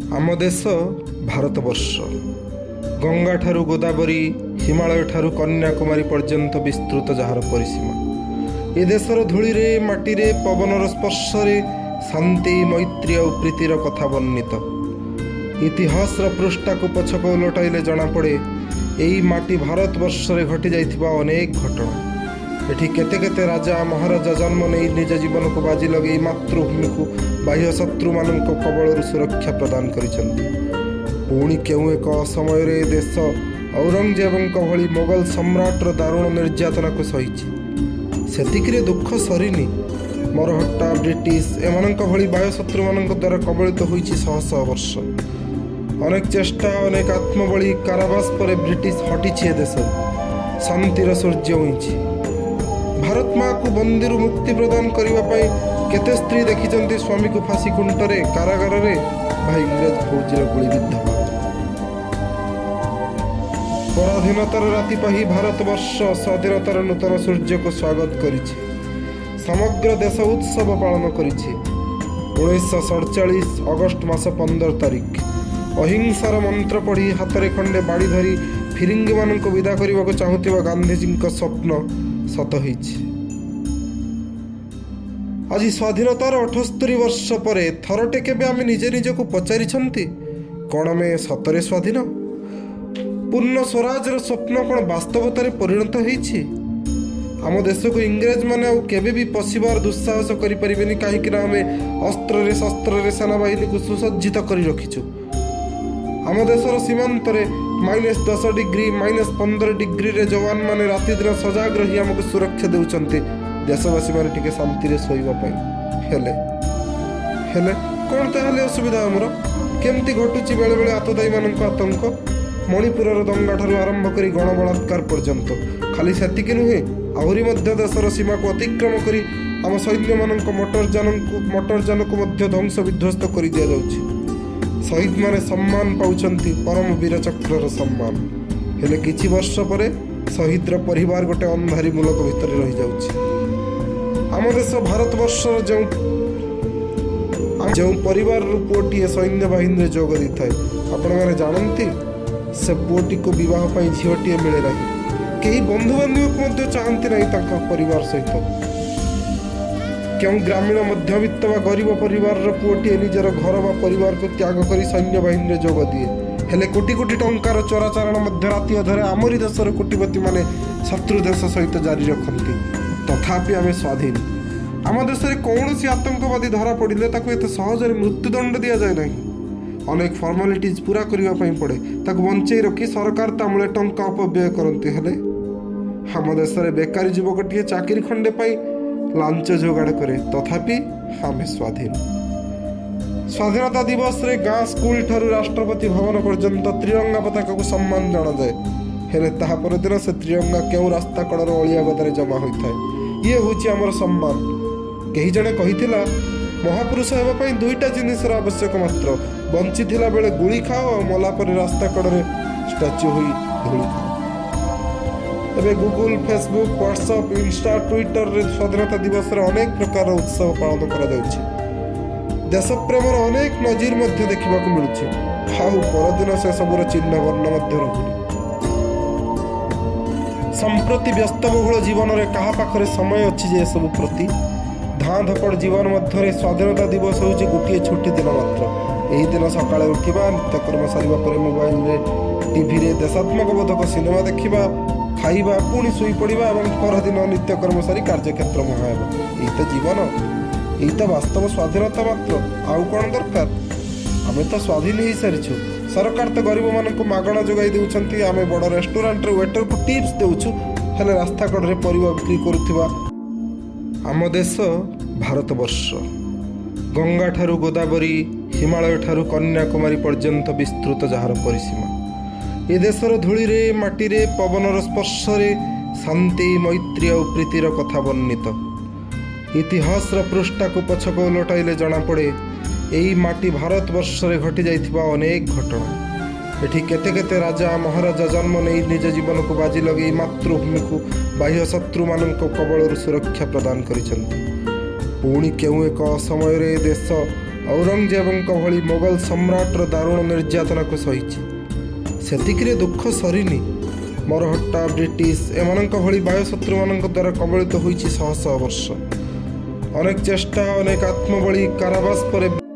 आम देश भारतवर्ष गंगा ठारू गोदावरी हिमालय ठारू कन्याकुमारी पर्यंत विस्तृत जार परिसीमा ए देशर धूली रे माटी रे पवनर स्पर्श शांति मैत्री और प्रीतिर कथा वर्णित इतिहास पृष्ठा को पछक उलटाइले जना पड़े यही माटी भारतवर्ष रे घटी जाइथिबा अनेक घटना एठी केते केते राजा महाराजा जन्म नहीं निज जीवन को बाजी लगे मातृभूमि को बाह्य शत्रु मान कबल सुरक्षा प्रदान करिसंती पुणी केउ एक समय रे देश औरंगजेब भली मोगल सम्राटर दारुण निर्यातना को सही सेतिकिरे दुख सरीनी मरहट्टा ब्रिटिश एमानंक भली बाह्य शत्रु मानक द्वारा कबलित होइछि शह शह वर्ष अनेक चेष्टा अनेक आत्मबली कारावास पर ब्रिटिश हटिछि देश शांतिर सूर्य होइछि भारत माँ को बंदी मुक्ति प्रदान करने केते स्त्री देखी स्वामी को फांसी कुंटरे कारागार रे भाई इंग्रेज फौजी गुलीबिद्ध पराधीनतार राति पाही भारतवर्ष स्वाधीनतार नूतन सूर्य को स्वागत करिछि समग्र देश उत्सव पालन करिछि 1947 अगस्त मास 15 तारिख अहिंसार मंत्र पढ़ी हाथ में खंडे बाड़ी धरी फिरिंगी मान विदा करने को चाहूथिबा गांधीजी स्वप्न सत होइछि आज स्वाधीनतार 78 वर्ष पर थरटे केबे आमे निजे निज को पचारिछंती कौन आमे सतरे स्वाधीन पूर्ण स्वराजर स्वप्न कौन वास्तवतार परिणत होइछि आम देश को इंग्रेज माने केबे भी पशिबार दुस्साहस करि परिबेनी काहेकि आमे अस्त्र रे शस्त्र रे सेनाबाहिनी को सुसज्जित करि रखिछु आम देशर सीमांत रे -10 डिग्री -15 डिग्री रे जवान माने राति दिन सजाग रही आमको सुरक्षा देउचंती देशवासी माने टिके शांति रे सोइबा पई हेले हेले कोन ताहले असुविधा हमर केमती घटुची बेले बेले आतदायी मानक आतंक मणिपुरर दंगा ठारू आरंभ करी गण बलात्कार पर्यंत खाली सेतिके नुहे आहुरी मध्य देशर सीमा को अतिक्रम करी आम सैन्य मानक मोटर जान को मध्य ध्वंस विध्वस्त करि दिया जाउची शहीद माने सम्मान पाउछंती परम वीर चक्रर सम्मान हेले किछि वर्ष पर शहीदर परिवार गोटे अंधारी मुलक भितर रही जाउछि आम देश भारतवर्ष जो परिवार पुओटी सैन्य बाहिनी जोग दी थाए आपण मैंने जानती से पुओटी को बह झीटी मिले ना कई बंधु बांधव को चाहती ना परिवार सहित क्यों ग्रामीण मध्यवित्त व गरीब परिवार पुओटी निजर घर व परिवार को त्याग कर सैन्य बाहिनी जोग दिए हेले कोटी कोटी टंकार चोराचारण मध्य राति अधरे आमरी देशर कोटिपति माने शत्रु देश सहित जारी रखती तथापि आम स्वाधीन आम देश में कौन सी आतंकवादी धरा पड़े ताको एत सहजरे मृत्युदंड दि जाए ना अनेक फर्मालिटीज पूरा करने पड़े ताको बंचई रखी सरकार ता मूले टंका अपव्यय करते हेले आम देश में बेकारी युवकटी चाकरी खंडे पाई लांच जोगाड़ करे तथापि आम स्वाधीन स्वाधीनता दिवस रे गाँ स्कूल ठारू राष्ट्रपति भवन पर्यंत त्रिरंगा पताका को सम्मान जाना जाए हेले ताहा पर दिन से त्रिरंगा क्यों रास्ता कड़र अलिया गदारे जमा होता है ये हूँ आमर सम्मान कही जड़े कही महापुरुष होगापी दुईटा जिनिसर आवश्यक मात्र बंची थिला बेले गुली खाओ और मला पर रास्ता कड़े स्टाच्यू हुई धूली खाओ एबे Google Facebook WhatsApp Insta Twitter रे स्वाधीनता दिवस रे अनेक प्रकार उत्सव पालन करा जाउछि देश प्रेमर अनेक नजीर मध्य देखा मिलूँ हाउ परदिन से सबूर चिन्ह वर्ण मध्य रहुनी संप्रति व्यस्तबहुल जीवन में क्या पाखरे समय अच्छी जे सब प्रति धाँ धपड़ जीवन मध्य स्वाधीनता दिवस हूँ गोटे छुट्टी दिन मात्र यही दिन सकाଳେ उठा नित्यकर्म सारिबा परे मोबाइल रे टीवी रे देशात्मक बोधक सिनेमा देखा खाइबा पुणी शुई पड़ा और परदिन नित्यकर्म सारी कार्यक्षेत्र मुहाइबा यही तो जीवन यही तो वास्तव स्वाधीनता मात्र आउ कौन दरकार आम तो स्वाधीन हो सारी सरकार तो गरीब मान मागणा जोगाई देउछंती आमे बड़ रेस्टोरेंट रे वेटर को टिप्स देउछु हेले रास्ता कड़े परिवा बिक्री करुथिबा आम देश भारतवर्ष गंगा ठारू गोदावरी हिमालय ठारू कन्याकुमारी पर्यंत विस्तृत जार परिसीमा ए देशर धूली रे माटी रे पवनर स्पर्श शांति मैत्री और प्रीतिर कथा वर्णित इतिहास पृष्ठा को पछक उलटाइले जना पड़े यही माटी भारतवर्ष रे घटी जाइथिबा अनेक घटना एठी केते केते राजा महाराजा जन्म नहीं निज जीवन को बाजी लगे मातृभूमि को बाह्य शत्रु मान कबल सुरक्षा प्रदान करिसंती पुणी केउ एक समय रे देश औरंगजेबଙ୍କ ଭଳି ମୋଗଲ ସମ୍ରାଟର ଦାରୁଣ ନିର୍ଯାତନାକୁ ସହିଛି। ସେତିକିରେ ଦୁଃଖ ସରିନି। ମରହଟ୍ଟା, ବ୍ରିଟିଶ ଏମାନଙ୍କ ଭଳି ବାୟୁଶତ୍ରୁମାନଙ୍କ ଦ୍ୱାରା କବଳିତ ହୋଇଛି ଶହ ଶହ ବର୍ଷ। ଅନେକ ଚେଷ୍ଟା, ଅନେକ ଆତ୍ମବଳି, କାରାବାସ ପରେ